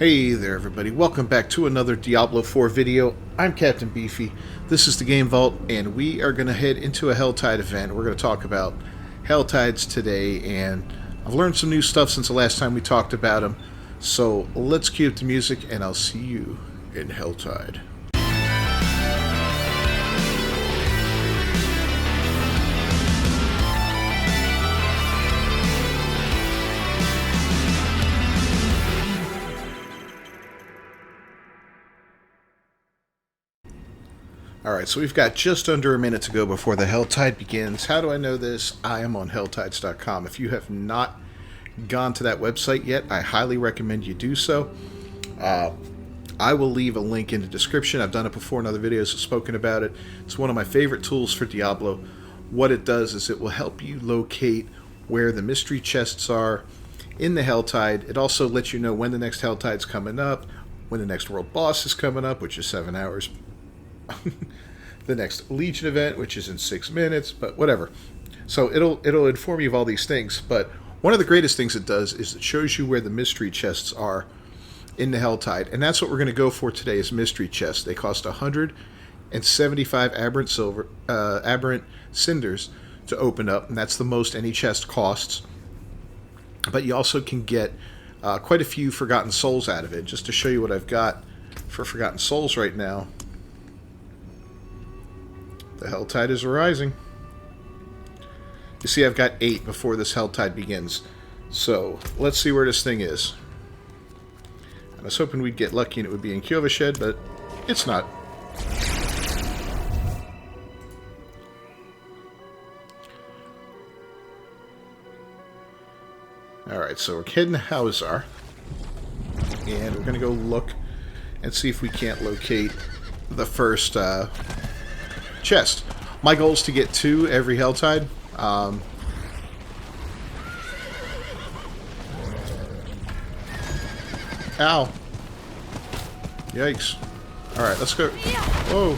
Hey there everybody, welcome back to another Diablo 4 video. I'm Captain Beefy, this is the Game Vault, and we are going to head into a Helltide event. We're going to talk about Helltides today, and I've learned some new stuff since the last time we talked about them. So let's cue up the music, and I'll see you in Helltide. Alright, so we've got just under a minute to go before the Helltide begins. How do I know this? I am on Helltides.com. If you have not gone to that website yet, I highly recommend you do so. I will leave a link in the description. I've done it before in other videos, have spoken about it. It's one of my favorite tools for Diablo. What it does is it will help you locate where the mystery chests are in the Helltide. It also lets you know when the next Helltide's coming up, when the next world boss is coming up, which is 7 hours. The next Legion event, which is in 6 minutes, but whatever. So it'll inform you of all these things. But one of the greatest things it does is it shows you where the mystery chests are in the Helltide, and that's what we're going to go for today. Is mystery chests. They cost 175 aberrant cinders to open up, and that's the most any chest costs. But you also can get quite a few Forgotten Souls out of it. Just to show you what I've got for Forgotten Souls right now. The Helltide is rising. You see, I've got 8 before this Helltide begins. So, let's see where this thing is. I was hoping we'd get lucky and it would be in Kyovashed, but it's not. Alright, so we're heading to Hauzar. And we're going to go look and see if we can't locate the first chest. My goal is to get 2 every Helltide. Ow. Yikes. Alright, let's go. Whoa.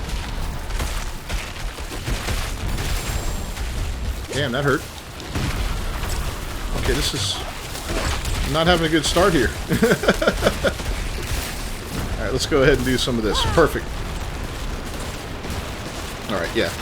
Damn, that hurt. Okay, this is... I'm not having a good start here. Alright, let's go ahead and do some of this. Perfect. Alright, yeah.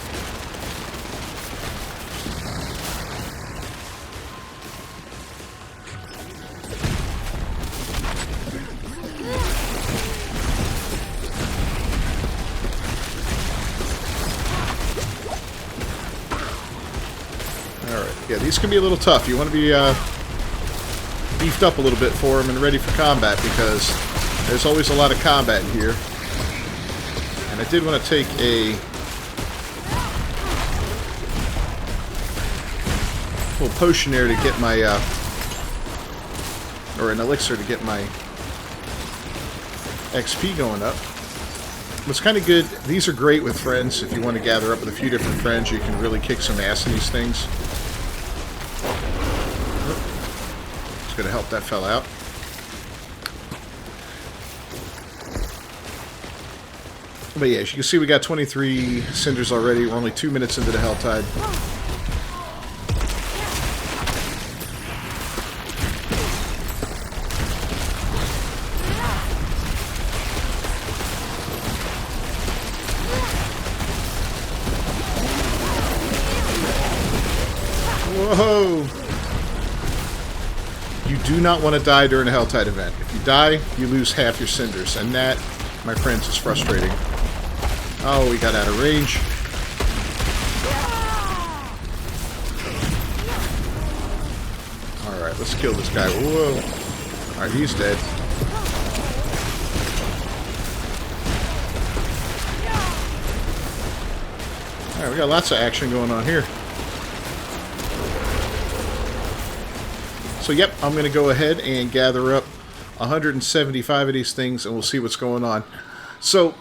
Alright, yeah, these can be a little tough. You want to be beefed up a little bit for them and ready for combat, because there's always a lot of combat in here. And I did want to take a little potion there to get my, or an elixir to get my XP going up. What's kind of good, these are great with friends. If you want to gather up with a few different friends, you can really kick some ass in these things. It's going to help that fella out. But yeah, as you can see, we got 23 cinders already. We're only 2 minutes into the Helltide. Whoa! You do not want to die during a Helltide event. If you die, you lose half your cinders, and that, my friends, is frustrating. Oh, we got out of range. Alright, let's kill this guy. Whoa! Alright, he's dead. Alright, we got lots of action going on here. So, yep, I'm going to go ahead and gather up 175 of these things, and we'll see what's going on. So,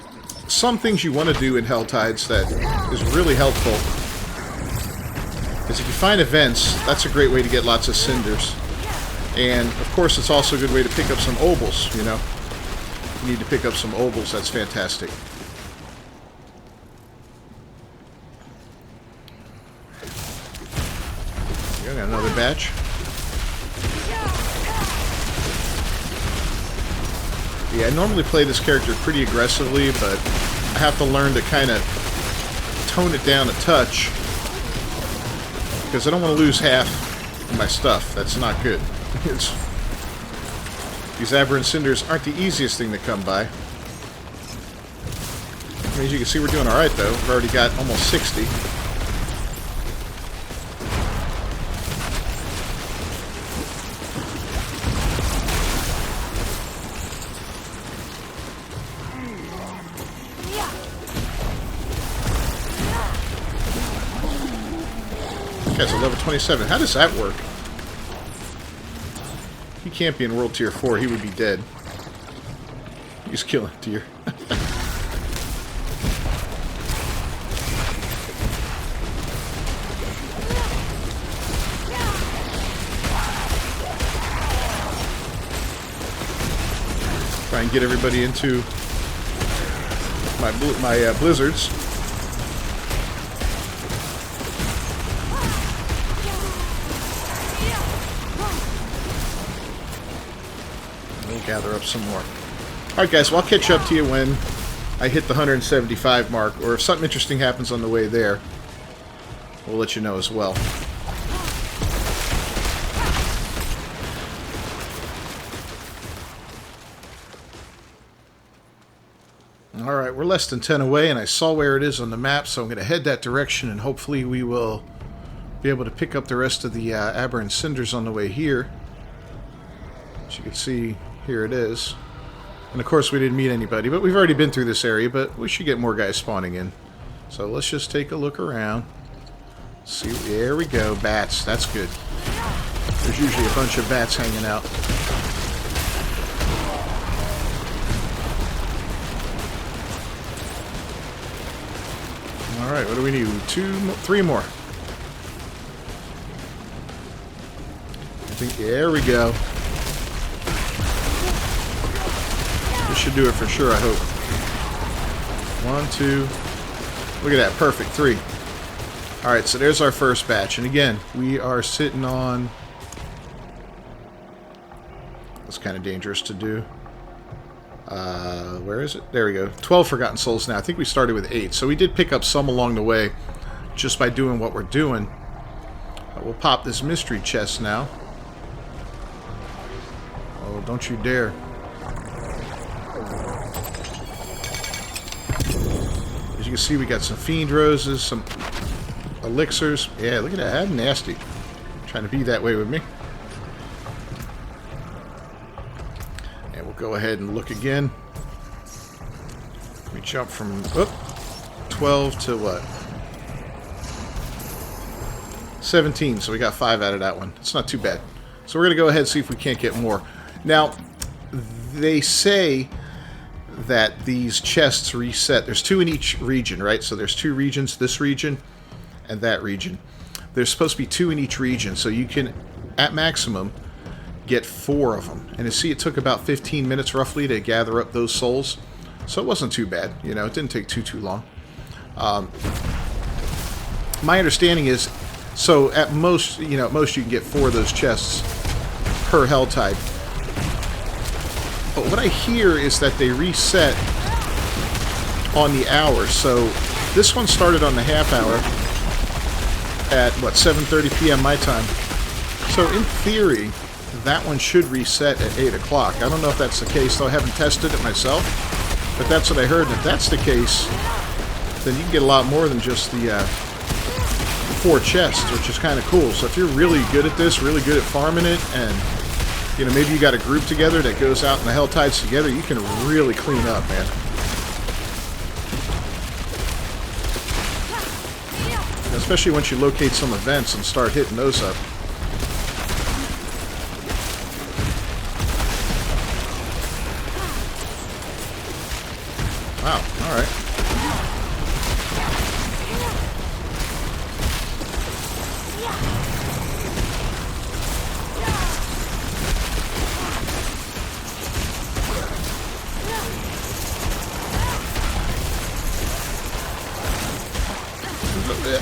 some things you want to do in Helltides that is really helpful is if you find events, that's a great way to get lots of cinders. And, of course, it's also a good way to pick up some obols, you know. You need to pick up some obols, that's fantastic. I got another batch. Yeah, I normally play this character pretty aggressively, but I have to learn to kind of tone it down a touch, because I don't want to lose half of my stuff. That's not good. These aberrant cinders aren't the easiest thing to come by. I mean, as you can see, we're doing alright, though. We've already got almost 60. Guy's a level 27. How does that work? He can't be in World Tier 4. He would be dead. He's killing deer. Try and get everybody into my blizzards. Gather up some more. Alright guys, well, I'll catch up to you when I hit the 175 mark, or if something interesting happens on the way there, we'll let you know as well. Alright, we're less than 10 away, and I saw where it is on the map, so I'm going to head that direction, and hopefully we will be able to pick up the rest of the aberrant cinders on the way here. As you can see, here it is. And of course we didn't meet anybody, but we've already been through this area, but we should get more guys spawning in. So let's just take a look around. See, there we go, bats. That's good. There's usually a bunch of bats hanging out. Alright, what do we need? 3 more. I think, there we go. This should do it for sure, I hope. 1, 2. Look at that. Perfect. 3. Alright, so there's our first batch. And again, we are sitting on... That's kind of dangerous to do. Where is it? There we go. 12 Forgotten Souls now. I think we started with 8. So we did pick up some along the way just by doing what we're doing. We'll pop this mystery chest now. Oh, don't you dare. As you can see, we got some Fiend Roses, some Elixirs. Yeah, look at that. That's nasty. Trying to be that way with me. And we'll go ahead and look again. We jump from 12 to what? 17. So we got 5 out of that one. It's not too bad. So we're going to go ahead and see if we can't get more. Now, they say that these chests reset. There's 2 in each region, right? So there's 2 regions, this region and that region. There's supposed to be 2 in each region, so you can, at maximum, get 4 of them. And you see, it took about 15 minutes roughly to gather up those souls. So it wasn't too bad. You know, it didn't take too long. My understanding is, so at most, you know, at most you can get 4 of those chests per Helltide. But what I hear is that they reset on the hour. So this one started on the half hour at, what, 7:30 p.m. my time. So in theory, that one should reset at 8 o'clock. I don't know if that's the case, though I haven't tested it myself. But that's what I heard. And if that's the case, then you can get a lot more than just the 4 chests, which is kind of cool. So if you're really good at this, really good at farming it, and you know, maybe you got a group together that goes out in the Helltides together, you can really clean up, man. Especially once you locate some events and start hitting those up. Wow, alright.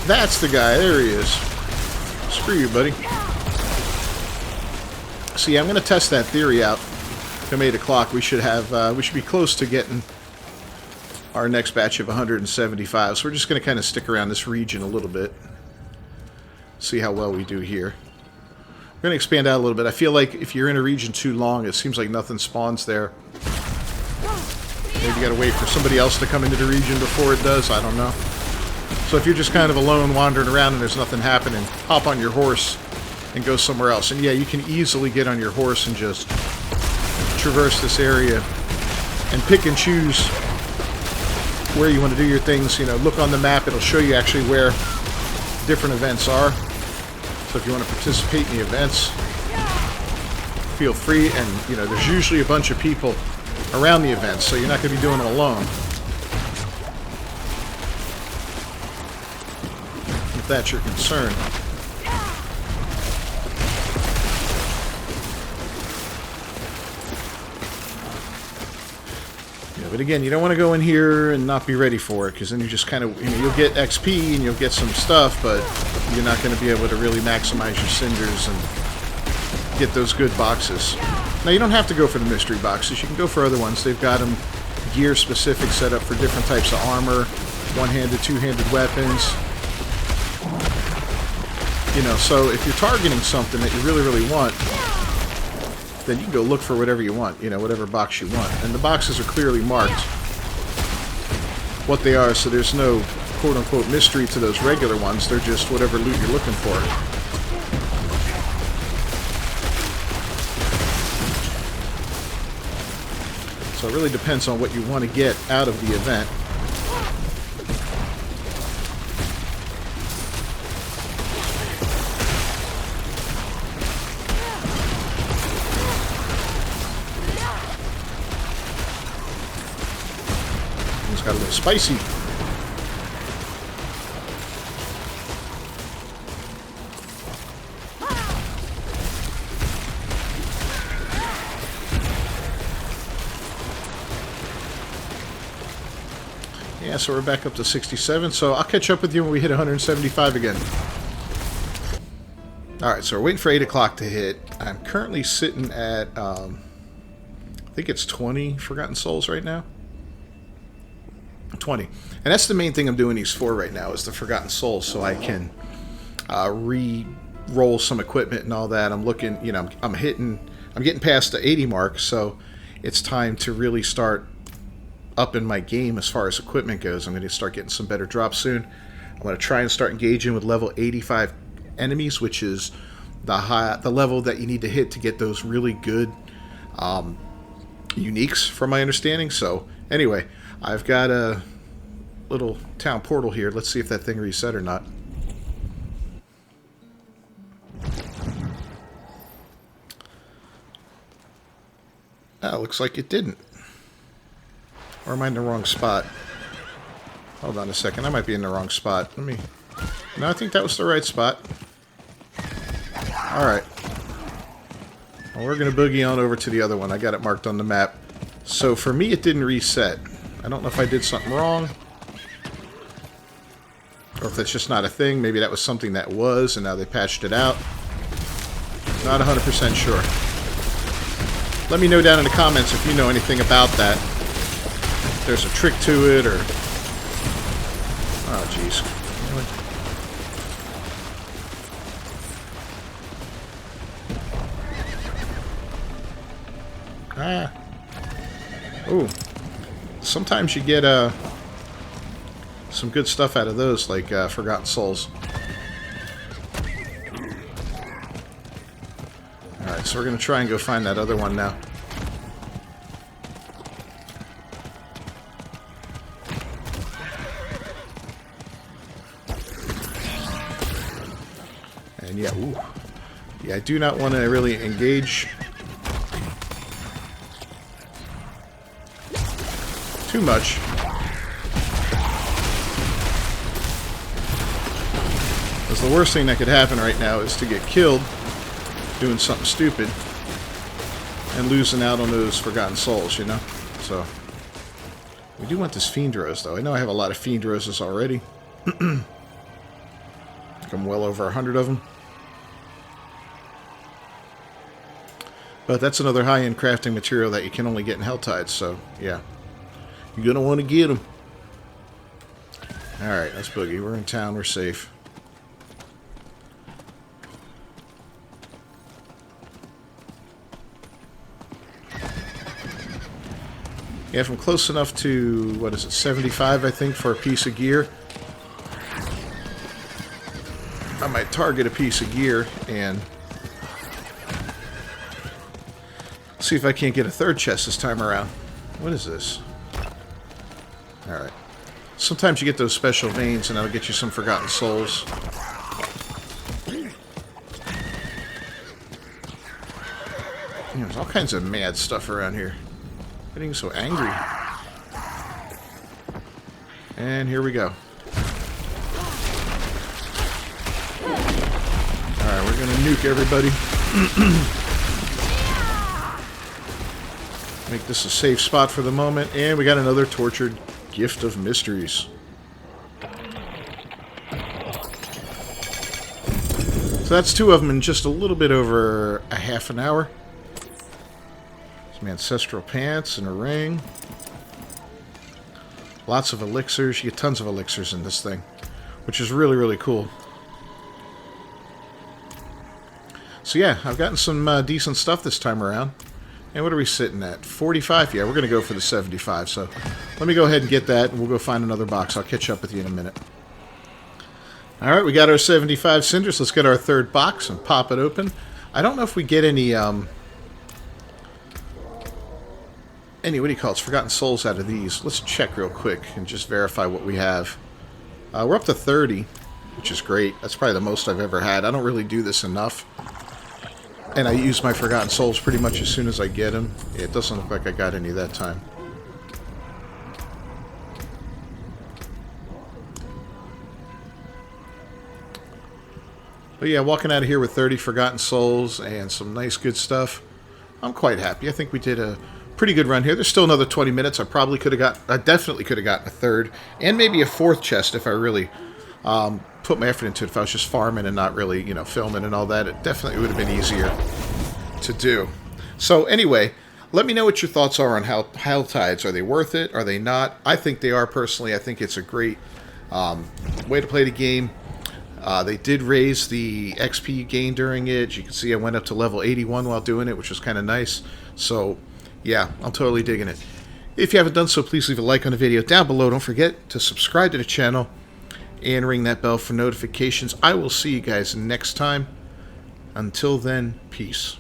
That's the guy. There he is. Screw you, buddy. See, I'm going to test that theory out. come 8 o'clock, we should be close to getting our next batch of 175. So we're just going to kind of stick around this region a little bit. See how well we do here. We're going to expand out a little bit. I feel like if you're in a region too long, it seems like nothing spawns there. Maybe you got to wait for somebody else to come into the region before it does. I don't know. So if you're just kind of alone wandering around and there's nothing happening, hop on your horse and go somewhere else. And yeah, you can easily get on your horse and just traverse this area and pick and choose where you want to do your things. You know, look on the map. It'll show you actually where different events are. So if you want to participate in the events, feel free. And, you know, there's usually a bunch of people around the events, so you're not going to be doing it alone. If that's your concern. But again, you don't want to go in here and not be ready for it, because then you just kind of, you know, you'll get XP and you'll get some stuff, but you're not going to be able to really maximize your cinders and get those good boxes. Now, you don't have to go for the mystery boxes. You can go for other ones. They've got them gear-specific, set up for different types of armor, one-handed, two-handed weapons. You know, so if you're targeting something that you really, really want, then you can go look for whatever you want, you know, whatever box you want. And the boxes are clearly marked what they are, so there's no quote-unquote mystery to those regular ones. They're just whatever loot you're looking for. So it really depends on what you want to get out of the event. Got a little spicy. Yeah, so we're back up to 67. So I'll catch up with you when we hit 175 again. Alright, so we're waiting for 8 o'clock to hit. I'm currently sitting at, I think it's 20 Forgotten Souls right now. 20. And that's the main thing I'm doing these for right now, is the Forgotten Souls, so I can re-roll some equipment and all that. I'm looking, you know, I'm getting past the 80 mark, so it's time to really start upping my game as far as equipment goes. I'm going to start getting some better drops soon. I'm going to try and start engaging with level 85 enemies, which is the level that you need to hit to get those really good uniques, from my understanding. So anyway, I've got a little town portal here. Let's see if that thing reset or not. Oh, looks like it didn't. Or am I in the wrong spot? Hold on a second. I might be in the wrong spot. Let me... No, I think that was the right spot. Alright. Well, we're going to boogie on over to the other one. I got it marked on the map. So for me, it didn't reset. I don't know if I did something wrong, or if that's just not a thing. Maybe that was something that was, and now they patched it out. Not 100% sure. Let me know down in the comments if you know anything about that. If there's a trick to it, or... Oh, jeez. Ah. Ooh. Sometimes you get some good stuff out of those, like Forgotten Souls. Alright, so we're going to try and go find that other one now. And yeah, ooh. Yeah, I do not want to really engage too much. Because the worst thing that could happen right now is to get killed doing something stupid and losing out on those Forgotten Souls, you know? So, we do want this Fiend Rose, though. I know I have a lot of Fiend Roses already. I think I'm well over 100 of them. But that's another high-end crafting material that you can only get in Helltide, so yeah. You're going to want to get them. Alright, let's boogie. We're in town, we're safe. Yeah, if I'm close enough to, what is it, 75, I think, for a piece of gear, I might target a piece of gear and see if I can't get a third chest this time around. What is this? Alright. Sometimes you get those special veins and that'll get you some Forgotten Souls. There's all kinds of mad stuff around here. Getting so angry. And here we go. Alright, we're gonna nuke everybody. Make this a safe spot for the moment. And we got another tortured Gift of Mysteries. So that's two of them in just a little bit over a half an hour. Some ancestral pants and a ring. Lots of elixirs. You get tons of elixirs in this thing, which is really, really cool. So yeah, I've gotten some decent stuff this time around. And what are we sitting at? 45? Yeah, we're going to go for the 75. So let me go ahead and get that, and we'll go find another box. I'll catch up with you in a minute. Alright, we got our 75 cinders. Let's get our third box and pop it open. I don't know if we get any, what do you call it? Forgotten Souls out of these. Let's check real quick and just verify what we have. We're up to 30, which is great. That's probably the most I've ever had. I don't really do this enough. And I use my Forgotten Souls pretty much as soon as I get them. It doesn't look like I got any that time. But yeah, walking out of here with 30 Forgotten Souls and some nice good stuff, I'm quite happy. I think we did a pretty good run here. There's still another 20 minutes. I definitely could have gotten a third and maybe a fourth chest if I really put my effort into it. If I was just farming and not really, filming and all that, it definitely would have been easier to do. So anyway, let me know what your thoughts are on Helltides. Are they worth it? Are they not? I think they are, personally. I think it's a great way to play the game. They did raise the XP gain during it. You can see I went up to level 81 while doing it, which was kind of nice. So yeah, I'm totally digging it. If you haven't done so, please leave a like on the video down below. Don't forget to subscribe to the channel and ring that bell for notifications. I will see you guys next time. Until then, peace.